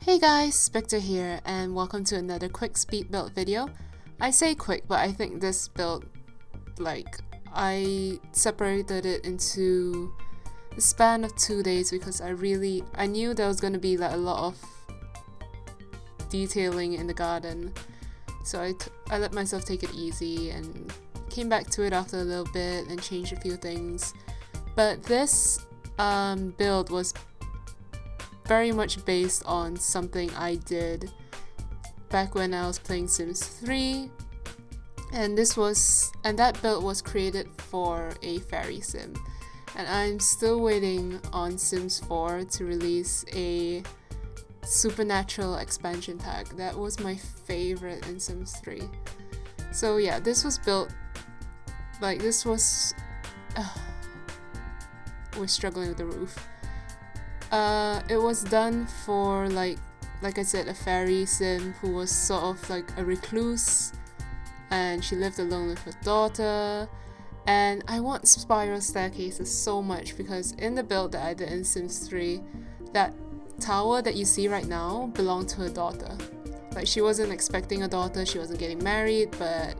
Hey guys, Spectre here, and welcome to another quick speed build video. I say quick, but I think this build, I separated it into the span of 2 days because I knew there was going to be a lot of detailing in the garden. So I let myself take it easy and came back to it after a little bit and changed a few things. But this build was very much based on something I did back when I was playing Sims 3, and that build was created for a fairy sim, and I'm still waiting on Sims 4 to release a supernatural expansion pack. That was my favorite in Sims 3. So yeah, this was built we're struggling with the roof. It was done for like I said, a fairy sim who was sort of like a recluse, and she lived alone with her daughter. And I want spiral staircases so much because in the build that I did in Sims 3, that tower that you see right now belonged to her daughter. Like, she wasn't expecting a daughter, she wasn't getting married, but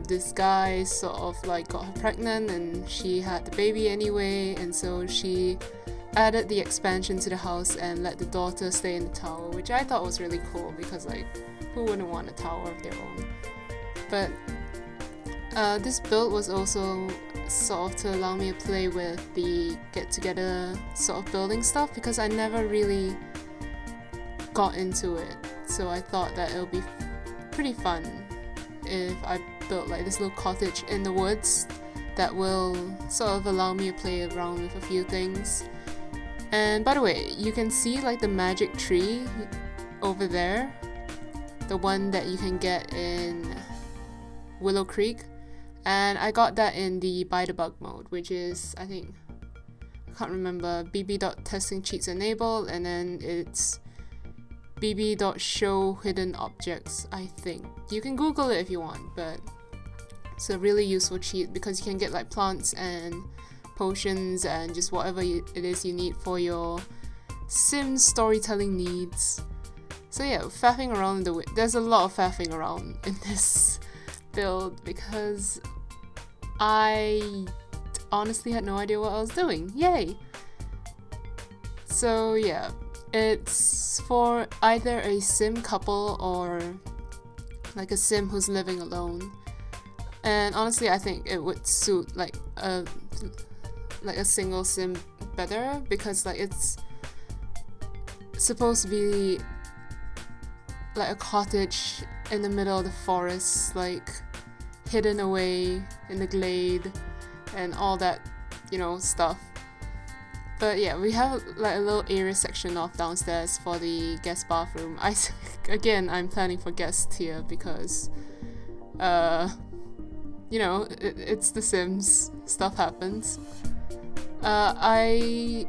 this guy sort of like got her pregnant and she had the baby anyway, and so she added the expansion to the house and let the daughter stay in the tower, which I thought was really cool because who wouldn't want a tower of their own? But this build was also sort of to allow me to play with the get-together sort of building stuff because I never really got into it. So I thought that it would be pretty fun if I built like this little cottage in the woods that will sort of allow me to play around with a few things. And by the way, you can see like the magic tree over there, the one that you can get in Willow Creek, and I got that in the by the bug mode, which is, I can't remember, bb.testing cheats enabled, and then it's bb.show hidden objects. I think you can Google it if you want, but it's a really useful cheat because you can get like plants and potions and just whatever it is you need for your Sims storytelling needs. So yeah, faffing around there's a lot of faffing around in this build because I honestly had no idea what I was doing. Yay! So yeah, it's for either a sim couple or like a sim who's living alone. And honestly, I think it would suit like a single sim better because like it's supposed to be like a cottage in the middle of the forest, like hidden away in the glade and all that, stuff. But yeah, we have like a little area section off downstairs for the guest bathroom. I'm planning for guests here because it's The Sims, stuff happens. I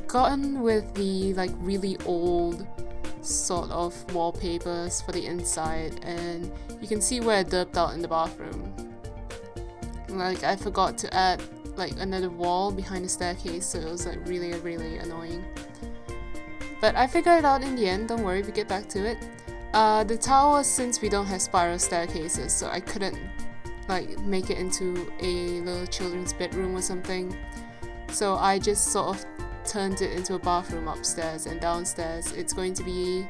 gotten with the like really old sort of wallpapers for the inside, and you can see where I derped out in the bathroom. Like, I forgot to add like another wall behind the staircase, so it was like really, really annoying. But I figured it out in the end, don't worry, we get back to it. The tower, since we don't have spiral staircases, so I couldn't like make it into a little children's bedroom or something. So I just sort of turned it into a bathroom upstairs, and downstairs it's going to be,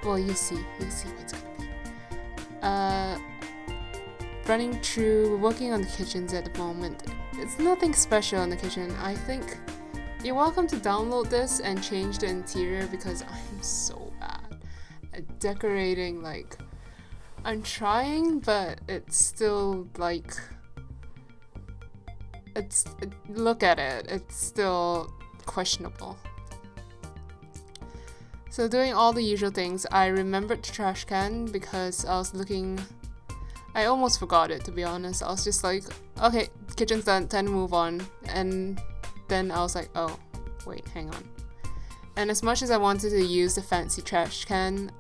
well, you'll see what's gonna be. We're working on the kitchens at the moment. It's nothing special in the kitchen. I think you're welcome to download this and change the interior because I'm so bad at decorating. Like, I'm trying, but it's still like, look at it, it's still questionable. So doing all the usual things, I remembered the trash can because I almost forgot it, to be honest. I was just like, okay, kitchen's done, time to move on. And then I was like, oh, wait, hang on. And as much as I wanted to use the fancy trash can,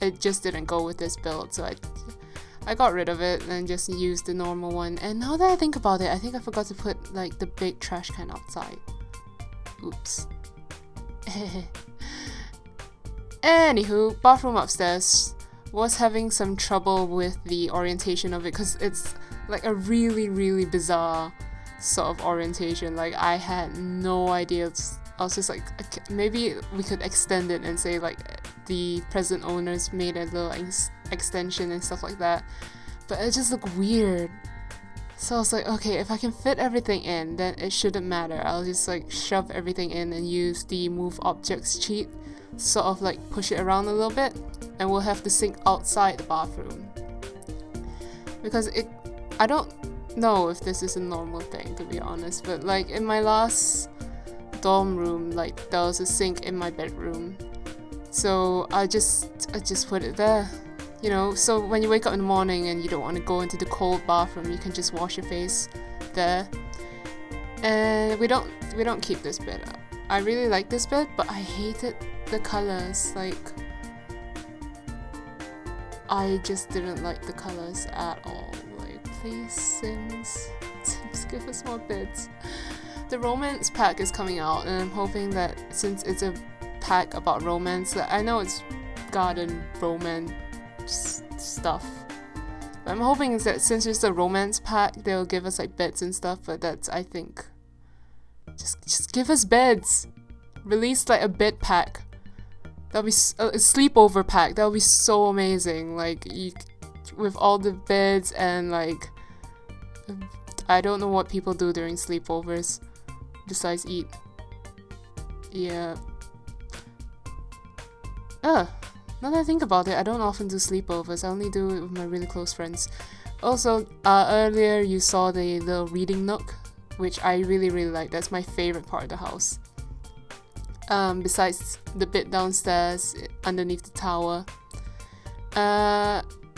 it just didn't go with this build, so I got rid of it and just used the normal one. And now that I think about it, I think I forgot to put like the big trash can outside. Oops. Anywho, bathroom upstairs was having some trouble with the orientation of it because it's like a really bizarre sort of orientation. Like I had no idea. I was just like, maybe we could extend it and say like the present owners made a little extension and stuff like that, but it just looked weird. So I was like, okay, if I can fit everything in, then it shouldn't matter. I'll just like shove everything in and use the move objects cheat, sort of like push it around a little bit, and we'll have the sink outside the bathroom. Because I don't know if this is a normal thing, to be honest, but like in my last dorm room, like there was a sink in my bedroom, so I just put it there, you know, so when you wake up in the morning and you don't want to go into the cold bathroom, you can just wash your face there. And we don't keep this bed up. I really like this bed, but I hated the colors. Like I just didn't like the colors at all. Like, please, Sims, give us more beds. The romance pack is coming out, and I'm hoping that since it's a pack about romance, that I know it's garden romance stuff, but I'm hoping that since it's a romance pack, they'll give us like beds and stuff. But that's, I think, just give us beds. Release like a bed pack. That'll be a sleepover pack. That'll be so amazing. Like with all the beds and like, I don't know what people do during sleepovers besides eat. Yeah. Now that I think about it, I don't often do sleepovers. I only do it with my really close friends. Also, earlier you saw the little reading nook, which I really like. That's my favorite part of the house. Besides the bit downstairs underneath the tower.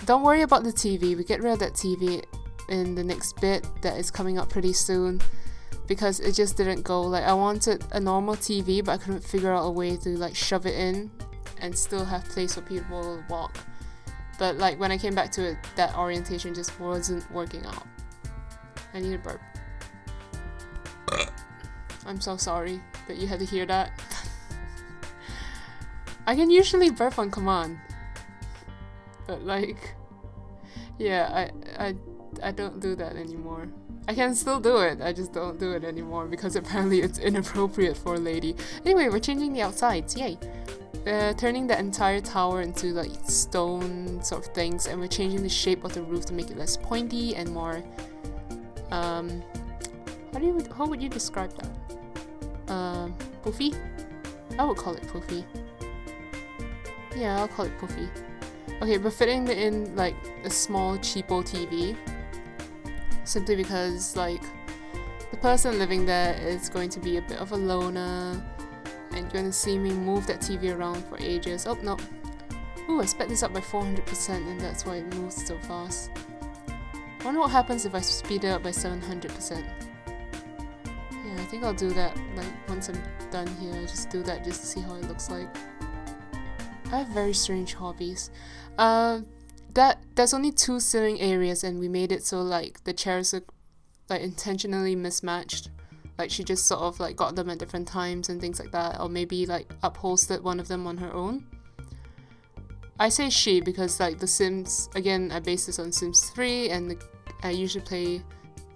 Don't worry about the TV. We get rid of that TV in the next bit that is coming up pretty soon, because it just didn't go. Like I wanted a normal TV, but I couldn't figure out a way to like shove it in and still have place for people to walk. But like when I came back to it, that orientation just wasn't working out. I need a burp. I'm so sorry that you had to hear that. I can usually burp on command, but like, yeah, I don't do that anymore. I can still do it, I just don't do it anymore because apparently it's inappropriate for a lady. Anyway, we're changing the outsides, yay! Turning the entire tower into like stone sort of things, and we're changing the shape of the roof to make it less pointy and more how would you describe that? Poofy? I would call it poofy. Yeah, I'll call it poofy. Okay, we're fitting in like a small cheapo TV, simply because like the person living there is going to be a bit of a loner, and you're going to see me move that TV around for ages. Oh no. Ooh, I sped this up by 400% and that's why it moves so fast. I wonder what happens if I speed it up by 700%. Yeah, I think I'll do that, like once I'm done here, I'll just do that just to see how it looks like. I have very strange hobbies. There's only 2 sitting areas, and we made it so like the chairs are like intentionally mismatched. Like she just sort of like got them at different times and things like that, or maybe like upholstered one of them on her own. I say she because like the Sims, again I based this on Sims 3, and I usually play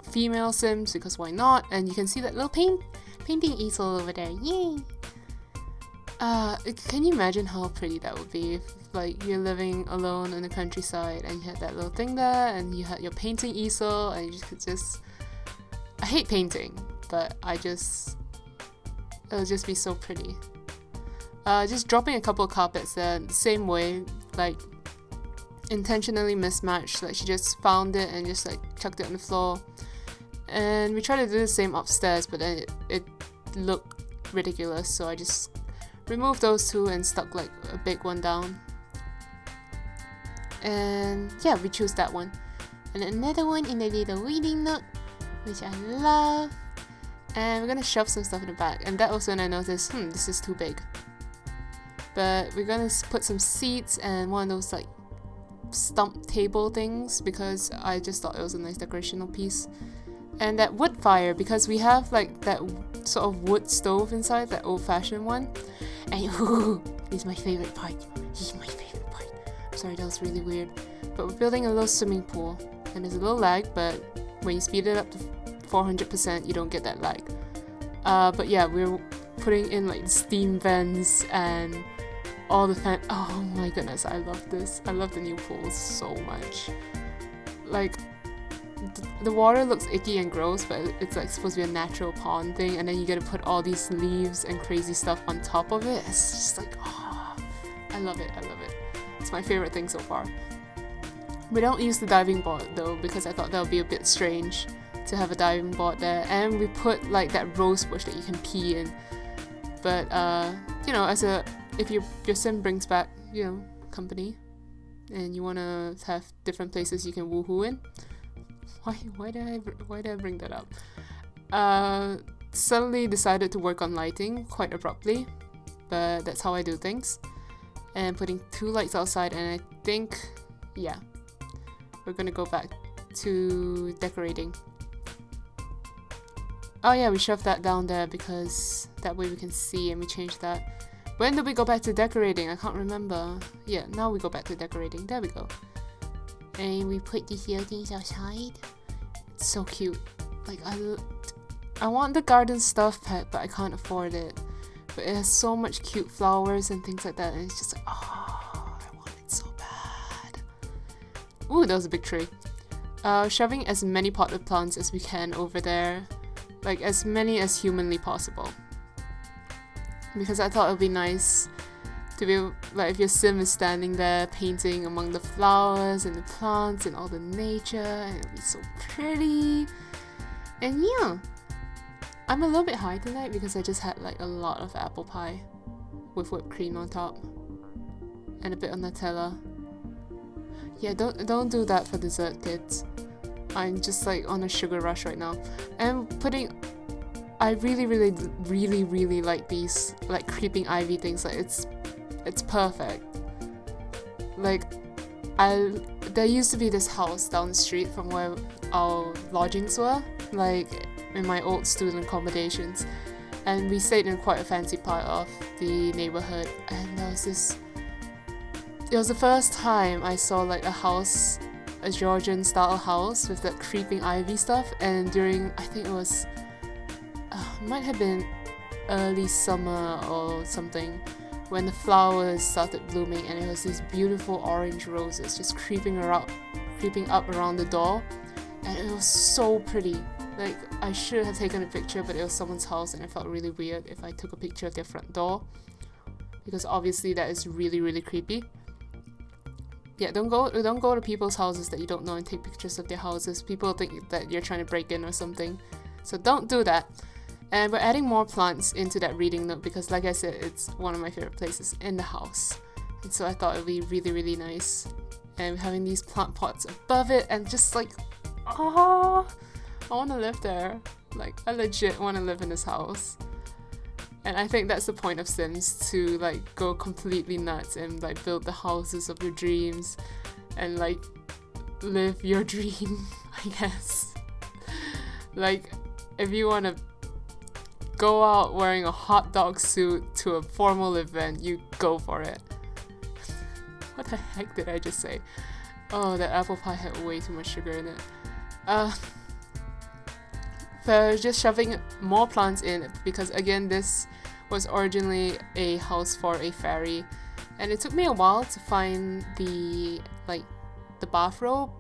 female Sims because why not? And you can see that little painting easel over there, yay! Can you imagine how pretty that would be if like you're living alone in the countryside and you had that little thing there and you had your painting easel and you could just... I hate painting, but it'll just be so pretty. Just dropping a couple of carpets there the same way, like intentionally mismatched, like she just found it and just like chucked it on the floor. And we tried to do the same upstairs, but then it looked ridiculous, so I just removed those 2 and stuck like a big one down. And yeah, we chose that one. And another one in the little reading nook, which I love. And we're gonna shove some stuff in the back. And that was when I noticed, this is too big. But we're gonna put some seats and one of those like stump table things, because I just thought it was a nice decorational piece. And that wood fire, because we have like that sort of wood stove inside, that old-fashioned one. And It's my favorite part. This is my favorite part. I'm sorry, that was really weird. But we're building a little swimming pool, and there's a little lag, but when you speed it up to 400%, you don't get that lag. But yeah, we're putting in like the steam vents and all the fan. Oh my goodness, I love this. I love the new pool so much. Like, the water looks icky and gross, but it's like supposed to be a natural pond thing, and then you get to put all these leaves and crazy stuff on top of it. It's just like, oh, I love it. I love it. It's my favorite thing so far. We don't use the diving board though, because I thought that would be a bit strange to have a diving board there, and we put like that rose bush that you can pee in. But you know, if your sim brings back, you know, company, and you wanna have different places you can woohoo in. Why did I bring that up? Suddenly decided to work on lighting quite abruptly, but that's how I do things. And putting 2 lights outside, and I think, yeah, we're gonna go back to decorating. Oh yeah, we shoved that down there because that way we can see, and we changed that. When did we go back to decorating? I can't remember. Yeah, now we go back to decorating. There we go. And we put these little things outside. It's so cute. Like, I want the garden stuff pack, but I can't afford it. But it has so much cute flowers and things like that, and it's just like, oh, I want it so bad. Ooh, that was a big tree. Shoving as many potted plants as we can over there. Like, as many as humanly possible. Because I thought it would be nice to be, like, if your sim is standing there painting among the flowers and the plants and all the nature, and it'll be so pretty. And yeah, I'm a little bit high tonight because I just had like a lot of apple pie with whipped cream on top and a bit of Nutella. Yeah, don't do that for dessert, kids. I'm just like on a sugar rush right now. And I really like these like creeping ivy things. Like, it's perfect. Like, there used to be this house down the street from where our lodgings were, like in my old student accommodations, and we stayed in quite a fancy part of the neighborhood, and it was the first time I saw like a Georgian style house with that creeping ivy stuff. And during, I think it was might have been early summer or something, when the flowers started blooming, and it was these beautiful orange roses just creeping up around the door, and it was so pretty. Like, I should have taken a picture, but it was someone's house, and it felt really weird if I took a picture of their front door, because obviously that is really creepy. Yeah, don't go to people's houses that you don't know and take pictures of their houses. People think that you're trying to break in or something, so don't do that. And we're adding more plants into that reading nook because, like I said, it's one of my favorite places in the house. And so I thought it would be really nice. And having these plant pots above it, and just like, oh, I want to live there. Like, I legit want to live in this house. And I think that's the point of Sims, to like go completely nuts and like build the houses of your dreams and like live your dream, I guess. Like, if you want to go out wearing a hot dog suit to a formal event, you go for it. What the heck did I just say? Oh, that apple pie had way too much sugar in it. So just shoving more plants in, because again, this was originally a house for a fairy, and it took me a while to find the bathrobe,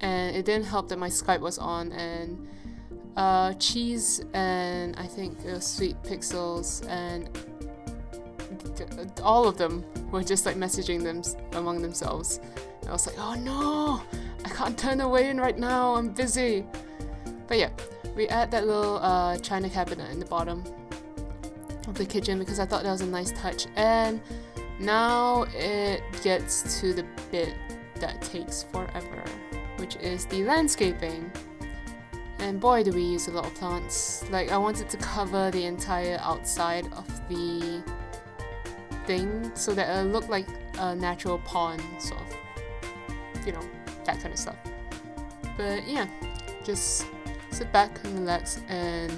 and it didn't help that my Skype was on, and Cheese and I think Sweet Pixels and all of them were just like messaging them among themselves. And I was like, oh no, I can't turn away in right now, I'm busy. But yeah, we add that little china cabinet in the bottom of the kitchen because I thought that was a nice touch. And now it gets to the bit that takes forever, which is the landscaping. And boy, do we use a lot of plants. Like, I wanted to cover the entire outside of the thing so that it looked like a natural pond, sort of, you know, that kind of stuff. But yeah, just sit back and relax, and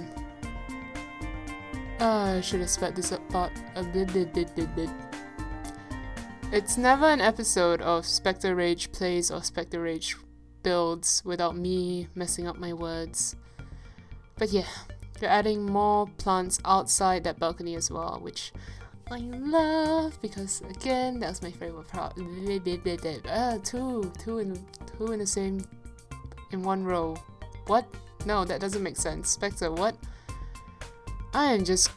I should have sped this up part a bit. It's never an episode of Spectre Rage Plays or Spectre Rage Builds without me messing up my words. But yeah, we're adding more plants outside that balcony as well, which I love because again, that was my favorite part. Two in the same, in one row. What? No, that doesn't make sense. Spectre, what? I am just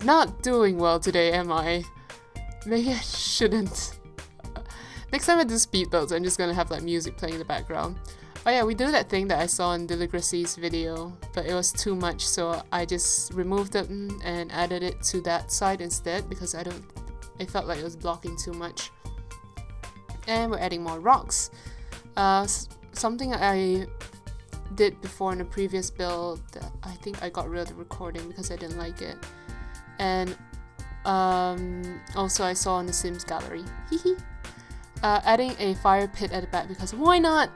not doing well today, am I? Maybe I shouldn't. Next time I do speed builds, I'm just gonna have like music playing in the background. Oh yeah, we do that thing that I saw in Diligracy's video, but it was too much, so I just removed it and added it to that side instead because I felt like it was blocking too much. And we're adding more rocks. Something I did before in a previous build that I think I got rid of the recording because I didn't like it. And also I saw in the Sims gallery. Adding a fire pit at the back because why not?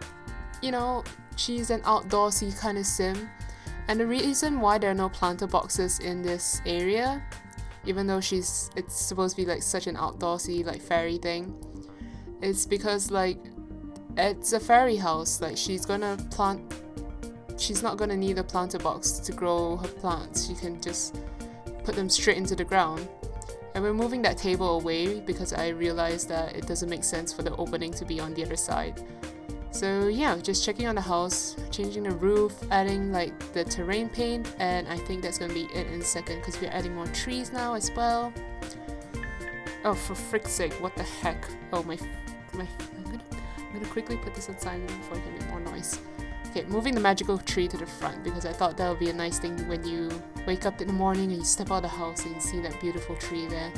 You know, she's an outdoorsy kind of sim. And the reason why there are no planter boxes in this area, even though it's supposed to be like such an outdoorsy like fairy thing, it's because like it's a fairy house. Like she's not gonna need a planter box to grow her plants. She can just put them straight into the ground. And we're moving that table away because I realized that it doesn't make sense for the opening to be on the other side. So yeah, just checking on the house, changing the roof, adding like the terrain paint, and I think that's gonna be it in a second because we're adding more trees now as well. Oh, for frick's sake, what the heck? Oh I'm gonna quickly put this on silent before I can make more noise. Okay, moving the magical tree to the front because I thought that would be a nice thing when you wake up in the morning and you step out of the house and you see that beautiful tree there.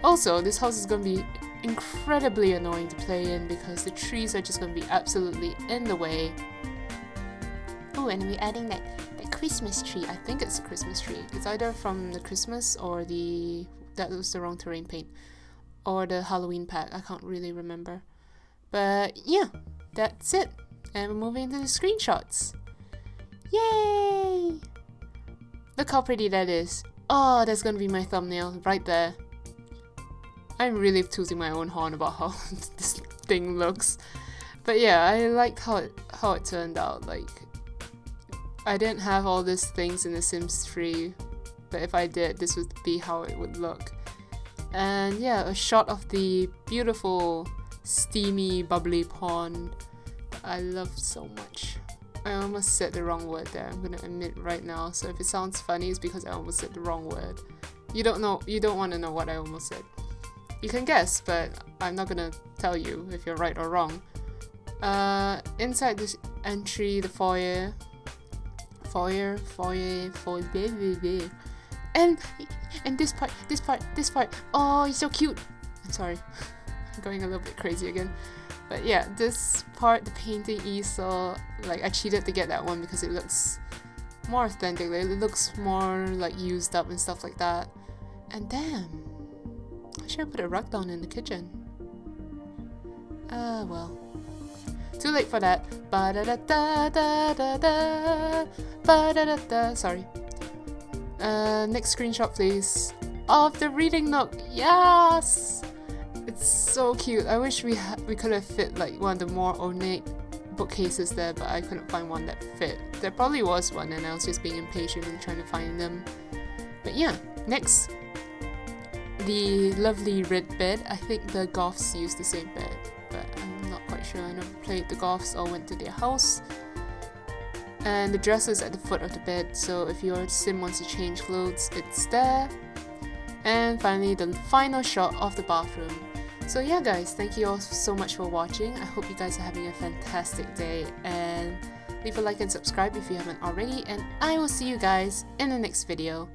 Also, this house is going to be incredibly annoying to play in because the trees are just going to be absolutely in the way. Oh, and we're adding that Christmas tree. I think it's a Christmas tree. It's either from the Christmas or that was the wrong terrain paint, or the Halloween pack. I can't really remember. But yeah, that's it. And we're moving into the screenshots. Yay! Look how pretty that is. Oh, that's gonna be my thumbnail right there. I'm really tooting my own horn about how this thing looks. But yeah, I liked how it turned out. Like, I didn't have all these things in The Sims 3, but if I did, this would be how it would look. And yeah, a shot of the beautiful, steamy, bubbly pond I love so much. I almost said the wrong word there, I'm gonna admit right now, so if it sounds funny it's because I almost said the wrong word. You don't want to know what I almost said. You can guess, but I'm not gonna tell you if you're right or wrong. Inside this entry, the foyer, and this part, oh, it's so cute. I'm sorry, I'm going a little bit crazy again. But yeah, this part, the painting easel, like I cheated to get that one because it looks more authentic. Like, it looks more like used up and stuff like that. And damn, I should have put a rug down in the kitchen. Well, too late for that. Sorry. Next screenshot, please. Of the reading nook. Yes. It's so cute. I wish we could have fit like one of the more ornate bookcases there, but I couldn't find one that fit. There probably was one and I was just being impatient and trying to find them. But yeah, next. The lovely red bed. I think the Goths use the same bed, but I'm not quite sure. I never played the Goths or went to their house. And the dresser's at the foot of the bed, so if your sim wants to change clothes, it's there. And finally, the final shot of the bathroom. So yeah guys, thank you all so much for watching. I hope you guys are having a fantastic day, and leave a like and subscribe if you haven't already, and I will see you guys in the next video.